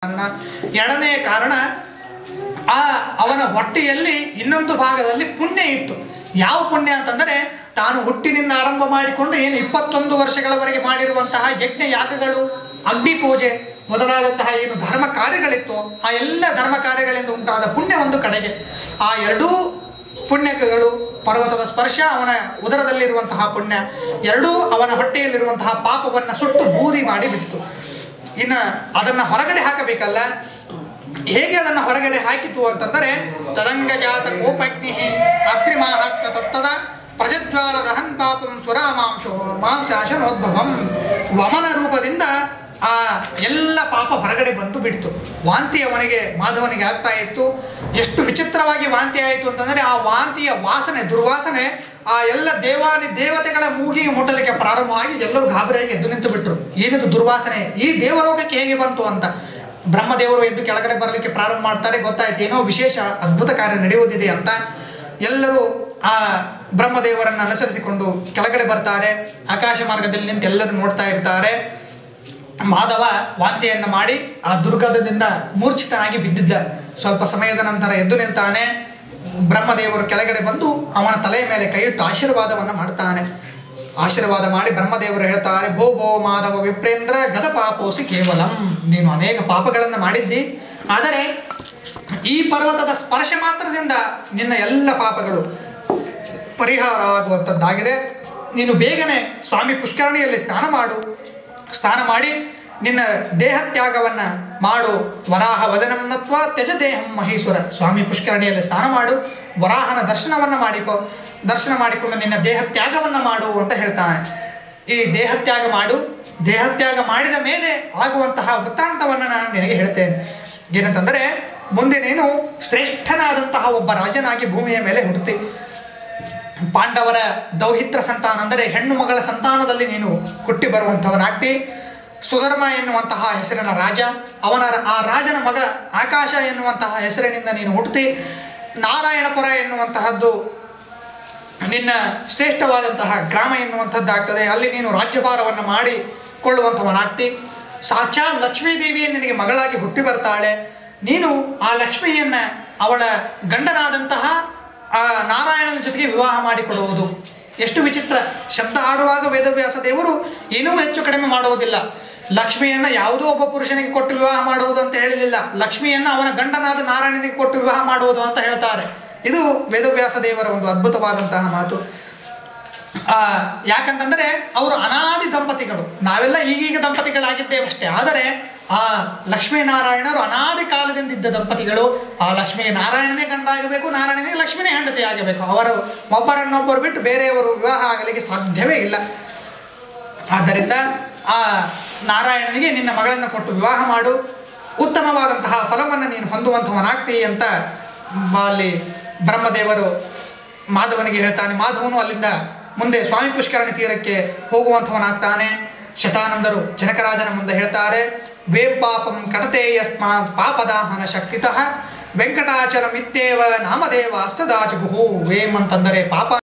ಕಾರಣ. ಎರಡನೇ ಕಾರಣ, ಅವನ ಹೊಟ್ಟೆಯಲ್ಲಿ ಇನ್ನೊಂದು ಭಾಗದಲ್ಲಿ ಪುಣ್ಯ ಇತ್ತು. ಯಾವ ಪುಣ್ಯ ಅಂತಂದರೆ, ತಾನು ಹುಟ್ಟಿನಿಂದ ಆರಂಭ ಮಾಡಿಕೊಂಡು ಏನು 21 ವರ್ಷಗಳವರೆಗೆ ಮಾಡಿರುವಂತಹ ಯಜ್ಞ ಯಾಗಗಳು, ಅಗ್ನಿ ಪೂಜೆ ಮೊದಲಾದಂತಹ ಏನು ಧರ್ಮ ಕಾರ್ಯಗಳಿತ್ತು, ಆ ಎಲ್ಲ ಧರ್ಮ ಕಾರ್ಯಗಳಿಂದ ಉಂಟಾದ ಪುಣ್ಯ ಒಂದು ಕಡೆಗೆ, ಆ ಎರಡೂ ಪುಣ್ಯಗಳು, ಪರ್ವತದ ಸ್ಪರ್ಶ ಅವನ ಉದರದಲ್ಲಿರುವಂತಹ ಪುಣ್ಯ, ಎರಡೂ ಅವನ ಹೊಟ್ಟೆಯಲ್ಲಿರುವಂತಹ ಪಾಪವನ್ನು ಸುಟ್ಟು ಬೂದಿ ಮಾಡಿ ಬಿಟ್ಟಿತು. ಇನ್ನು ಅದನ್ನು ಹೊರಗಡೆ ಹಾಕಬೇಕಲ್ಲ. ಹೇಗೆ ಅದನ್ನು ಹೊರಗಡೆ ಹಾಕಿತು ಅಂತಂದರೆ, ತದಂಗಜಾತ ಕೋಪಜ್ಞಿ ಅತ್ರಿಮಾಹಾತ್ಮ ತತ್ತದ ಪ್ರಜಜ್ವಾಲ ದಹನ್ ಪಾಪಂ ಸುರಾಮಾಂಶೋ ಮಾಂಸಾಶನೋದ್ಭವಂ. ವಮನ ರೂಪದಿಂದ ಆ ಎಲ್ಲ ಪಾಪ ಹೊರಗಡೆ ಬಂದು ಬಿಡ್ತು. ವಾಂತಿ ಅವನಿಗೆ, ಮಾಧವನಿಗೆ ಆಗ್ತಾ ಇತ್ತು. ಎಷ್ಟು ವಿಚಿತ್ರವಾಗಿ ವಾಂತಿ ಆಯಿತು ಅಂತಂದರೆ, ಆ ವಾಂತಿಯ ವಾಸನೆ, ದುರ್ವಾಸನೆ ಆ ಎಲ್ಲ ದೇವತೆಗಳ ಮೂಗಿಗೆ ಮುಟ್ಟಲಿಕ್ಕೆ ಪ್ರಾರಂಭವಾಗಿ ಎಲ್ಲರೂ ಗಾಬರಿಯಾಗಿ ಎದ್ದು ನಿಂತು ಬಿಟ್ಟರು. ಏನಿದು ದುರ್ವಾಸನೆ, ಈ ದೇವಲೋಕಕ್ಕೆ ಹೇಗೆ ಬಂತು ಅಂತ. ಬ್ರಹ್ಮದೇವರು ಎದ್ದು ಕೆಳಗಡೆ ಬರಲಿಕ್ಕೆ ಪ್ರಾರಂಭ ಮಾಡ್ತಾರೆ. ಗೊತ್ತಾಯ್ತು, ಏನೋ ವಿಶೇಷ ಅದ್ಭುತ ಕಾರ್ಯ ನಡೆಯುವುದಿದೆ ಅಂತ. ಎಲ್ಲರೂ ಆ ಬ್ರಹ್ಮದೇವರನ್ನು ಅನುಸರಿಸಿಕೊಂಡು ಕೆಳಗಡೆ ಬರ್ತಾರೆ. ಆಕಾಶ ಮಾರ್ಗದಲ್ಲಿ ನಿಂತು ಎಲ್ಲರೂ ನೋಡ್ತಾ ಇರ್ತಾರೆ. ಮಾಧವ ವಾಂತಿಯನ್ನು ಮಾಡಿ ಆ ದುರ್ಗಂಧದಿಂದ ಮೂರ್ಛಿತನಾಗಿ ಬಿದ್ದಿದ್ದ. ಸ್ವಲ್ಪ ಸಮಯದ ನಂತರ ಎದ್ದು ನಿಲ್ತಾನೆ. ಬ್ರಹ್ಮದೇವರು ಕೆಳಗಡೆ ಬಂದು ಅವನ ತಲೆಯ ಮೇಲೆ ಕೈಯಿಟ್ಟು ಆಶೀರ್ವಾದವನ್ನು ಮಾಡ್ತಾನೆ. ಆಶೀರ್ವಾದ ಮಾಡಿ ಬ್ರಹ್ಮದೇವರು ಹೇಳ್ತಾರೆ, ಭೋ ಭೋ ಮಾಧವ ವಿಪ್ರೇಂದ್ರ ಗದ ಪಾಪೋಸಿ ಕೇವಲಂ. ನೀನು ಅನೇಕ ಪಾಪಗಳನ್ನು ಮಾಡಿದ್ದಿ, ಆದರೆ ಈ ಪರ್ವತದ ಸ್ಪರ್ಶ ಮಾತ್ರದಿಂದ ನಿನ್ನ ಎಲ್ಲ ಪಾಪಗಳು ಪರಿಹಾರ ಆಗುವಂಥದ್ದಾಗಿದೆ. ನೀನು ಬೇಗನೆ ಸ್ವಾಮಿ ಪುಷ್ಕರಣಿಯಲ್ಲಿ ಸ್ನಾನ ಮಾಡಿ ನಿನ್ನ ದೇಹತ್ಯಾಗವನ್ನು ಮಾಡು. ವರಾಹ ವದನಂ ನತ್ವ ತ್ಯಜ ದೇಹಂ ಮಹೀಶ್ವರ. ಸ್ವಾಮಿ ಪುಷ್ಕರಣಿಯಲ್ಲಿ ಸ್ನಾನ ಮಾಡು, ವರಾಹನ ದರ್ಶನವನ್ನು ದರ್ಶನ ಮಾಡಿಕೊಂಡು ನಿನ್ನ ದೇಹತ್ಯಾಗವನ್ನು ಮಾಡು ಅಂತ ಹೇಳ್ತಾನೆ. ಈ ದೇಹತ್ಯಾಗ ಮಾಡು, ದೇಹತ್ಯಾಗ ಮಾಡಿದ ಮೇಲೆ ಆಗುವಂತಹ ವೃತ್ತಾಂತವನ್ನು ನಾನು ನಿನಗೆ ಹೇಳ್ತೇನೆ. ಏನಂತಂದರೆ, ಮುಂದೆ ನೀನು ಶ್ರೇಷ್ಠನಾದಂತಹ ಒಬ್ಬ ರಾಜನಾಗಿ ಭೂಮಿಯ ಮೇಲೆ ಹುಡುತಿ. ಪಾಂಡವರ ದೌಹಿತ್ರ ಸಂತಾನ ಅಂದರೆ ಹೆಣ್ಣು ಮಗಳ ಸಂತಾನದಲ್ಲಿ ನೀನು ಹುಟ್ಟಿ ಬರುವಂಥವನಾಗ್ತಿ. ಸುಧರ್ಮ ಎನ್ನುವಂತಹ ಹೆಸರಿನ ರಾಜ, ಆ ರಾಜನ ಮಗ ಆಕಾಶ ಎನ್ನುವಂತಹ ಹೆಸರಿನಿಂದ ನೀನು ಹುಟ್ಟುತ್ತಿ. ನಾರಾಯಣಪುರ ಎನ್ನುವಂತಹದ್ದು ನಿನ್ನ ಶ್ರೇಷ್ಠವಾದಂತಹ ಗ್ರಾಮ ಎನ್ನುವಂಥದ್ದಾಗ್ತದೆ. ಅಲ್ಲಿ ನೀನು ರಾಜ್ಯಭಾರವನ್ನು ಮಾಡಿಕೊಳ್ಳುವಂಥವನಾಗ್ತಿ. ಸಾಕ್ಷಾತ್ ಲಕ್ಷ್ಮೀದೇವಿಯನ್ನು ನಿನಗೆ ಮಗಳಾಗಿ ಹುಟ್ಟಿ ಬರ್ತಾಳೆ. ನೀನು ಆ ಲಕ್ಷ್ಮಿಯನ್ನು ಅವಳ ಗಂಡನಾದಂತಹ ಆ ನಾರಾಯಣನ ಜೊತೆಗೆ ವಿವಾಹ ಮಾಡಿಕೊಡುವುದು. ಎಷ್ಟು ವಿಚಿತ್ರ! ಶಬ್ದ ಆಡುವಾಗ ವೇದವ್ಯಾಸ ದೇವರು ಏನೂ ಹೆಚ್ಚು ಕಡಿಮೆ ಮಾಡುವುದಿಲ್ಲ. ಲಕ್ಷ್ಮಿಯನ್ನು ಯಾವುದೋ ಒಬ್ಬ ಪುರುಷನಿಗೆ ಕೊಟ್ಟು ವಿವಾಹ ಮಾಡುವುದು ಅಂತ ಹೇಳಲಿಲ್ಲ. ಲಕ್ಷ್ಮಿಯನ್ನು ಅವನ ಗಂಡನಾದ ನಾರಾಯಣನಿಗೆ ಕೊಟ್ಟು ವಿವಾಹ ಮಾಡುವುದು ಅಂತ ಹೇಳ್ತಾರೆ. ಇದು ವೇದವ್ಯಾಸ ದೇವರ ಒಂದು ಅದ್ಭುತವಾದಂತಹ ಮಾತು. ಯಾಕಂತಂದರೆ ಅವರು ಅನಾದಿ ದಂಪತಿಗಳು. ನಾವೆಲ್ಲ ಈಗೀಗ ದಂಪತಿಗಳಾಗಿದ್ದೇವಷ್ಟೇ. ಆದರೆ ಆ ಲಕ್ಷ್ಮೀನಾರಾಯಣರು ಅನಾದಿ ಕಾಲದಿಂದ ಇದ್ದ ದಂಪತಿಗಳು. ಆ ಲಕ್ಷ್ಮಿಗೆ ನಾರಾಯಣನೇ ಗಂಡ ಆಗಬೇಕು, ನಾರಾಯಣನಿಗೆ ಲಕ್ಷ್ಮಿನೇ ಹೆಂಡತಿ ಆಗಬೇಕು. ಅವರು ಒಬ್ಬರನ್ನೊಬ್ಬರು ಬಿಟ್ಟು ಬೇರೆಯವರು ವಿವಾಹ ಆಗಲಿಕ್ಕೆ ಸಾಧ್ಯವೇ ಇಲ್ಲ. ಆದ್ದರಿಂದ ಆ ನಾರಾಯಣನಿಗೆ ನಿನ್ನ ಮಗಳನ್ನು ಕೊಟ್ಟು ವಿವಾಹ ಮಾಡು, ಉತ್ತಮವಾದಂತಹ ಫಲವನ್ನು ನೀನು ಹೊಂದುವಂಥವನಾಗ್ತಿ ಅಂತ ಅಲ್ಲಿ ಬ್ರಹ್ಮದೇವರು ಮಾಧವನಿಗೆ ಹೇಳ್ತಾನೆ. ಮಾಧವನು ಅಲ್ಲಿಂದ ಮುಂದೆ ಸ್ವಾಮಿ ಪುಷ್ಕರಣಿ ತೀರಕ್ಕೆ ಹೋಗುವಂಥವನಾಗ್ತಾನೆ. ಶತಾನಂದರು ಜನಕರಾಜನ ಮುಂದೆ ಹೇಳ್ತಾರೆ, ವೇಂ ಪಾಪಂ ಕಟತೆ ಯಸ್ಮಾತ್ ಪಾಪದಾಹನ ಶಕ್ತಿತಃ ವೆಂಕಟಾಚಲಮಿತ್ಯೇವ ನಾಮದೇವ ಅಸ್ತದಾಚಗುಹು. ವೇಂ ಅಂತಂದರೆ ಪಾಪ